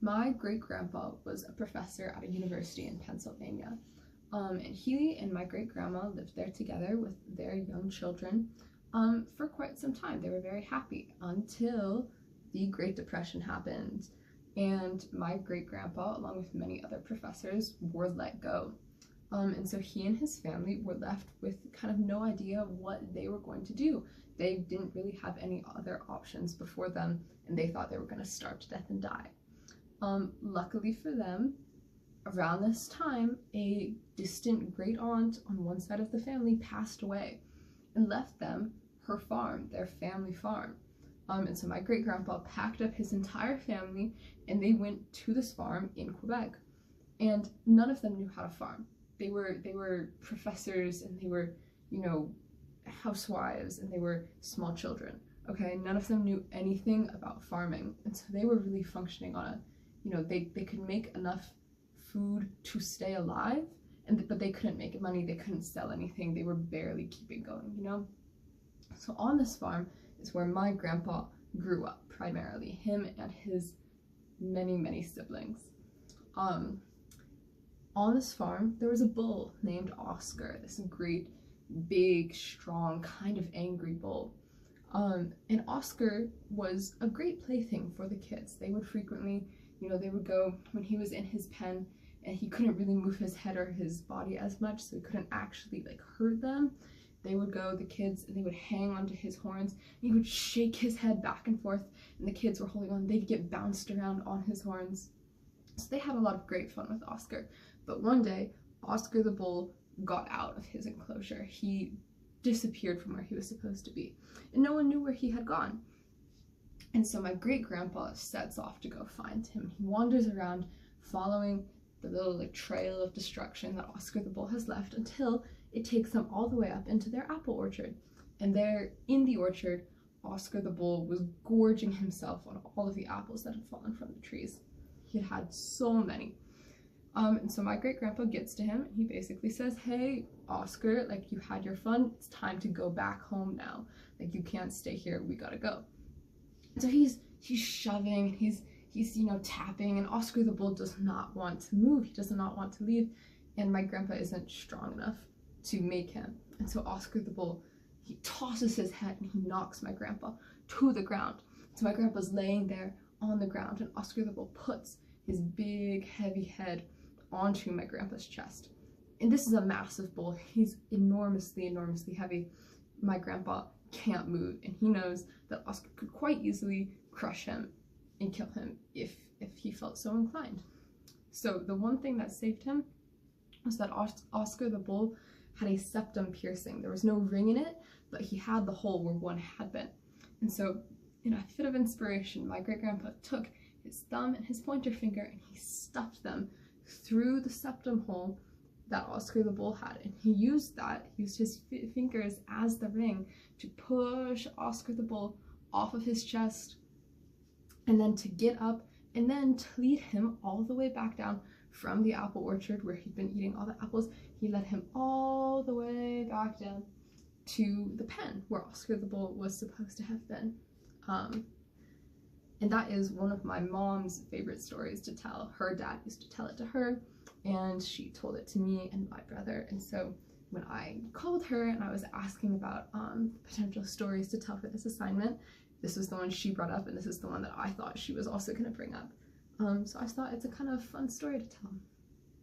My great-grandpa was a professor at a university in Pennsylvania. And he and my great-grandma lived there together with their young children for quite some time. They were very happy until the Great Depression happened. And my great-grandpa, along with many other professors, were let go. And so he and his family were left with kind of no idea what they were going to do. They didn't really have any other options before them, and they thought they were going to starve to death and die. Luckily for them, around this time, a distant great aunt on one side of the family passed away and left them her farm, their family farm. And so my great-grandpa packed up his entire family and they went to this farm in Quebec. And none of them knew how to farm. They were professors, and they were, housewives, and they were small children. Okay, none of them knew anything about farming, and so they were really functioning on a, they could make enough food to stay alive, but they couldn't make money. They couldn't sell anything. They were barely keeping going. So on this farm is where my grandpa grew up primarily, him and his many siblings. On this farm, there was a bull named Oscar, this great, big, strong, kind of angry bull. And Oscar was a great plaything for the kids. They would frequently, they would go, when he was in his pen and he couldn't really move his head or his body as much, so he couldn't actually hurt them, they would go, the kids, and they would hang onto his horns, and he would shake his head back and forth, and the kids were holding on. They'd get bounced around on his horns. So they had a lot of great fun with Oscar. But one day, Oscar the bull got out of his enclosure. He disappeared from where he was supposed to be, and no one knew where he had gone. And so my great-grandpa sets off to go find him. He wanders around following the little trail of destruction that Oscar the bull has left until it takes them all the way up into their apple orchard. And there in the orchard, Oscar the bull was gorging himself on all of the apples that had fallen from the trees. He had had so many. And so my great-grandpa gets to him and he basically says, "Hey, Oscar, you had your fun. It's time to go back home now. You can't stay here. We gotta go." So he's shoving, he's tapping, and Oscar the bull does not want to move. He does not want to leave, and my grandpa isn't strong enough to make him. And so Oscar the bull, he tosses his head and he knocks my grandpa to the ground. So my grandpa's laying there on the ground, and Oscar the bull puts his big heavy head onto my grandpa's chest. And this is a massive bull. He's enormously heavy. My grandpa can't move, and he knows that Oscar could quite easily crush him and kill him if he felt so inclined. So the one thing that saved him was that Oscar the bull had a septum piercing. There was no ring in it, but he had the hole where one had been. And so in a fit of inspiration, my great-grandpa took his thumb and his pointer finger and he stuffed them through the septum hole that Oscar the bull had, and he used his fingers as the ring to push Oscar the bull off of his chest, and then to get up and then to lead him all the way back down from the apple orchard where he'd been eating all the apples. He led him all the way back down to the pen where Oscar the bull was supposed to have been. And that is one of my mom's favorite stories to tell. Her dad used to tell it to her, and she told it to me and my brother. And so when I called her and I was asking about potential stories to tell for this assignment, this was the one she brought up, and this is the one that I thought she was also going to bring up. So I thought it's a kind of fun story to tell.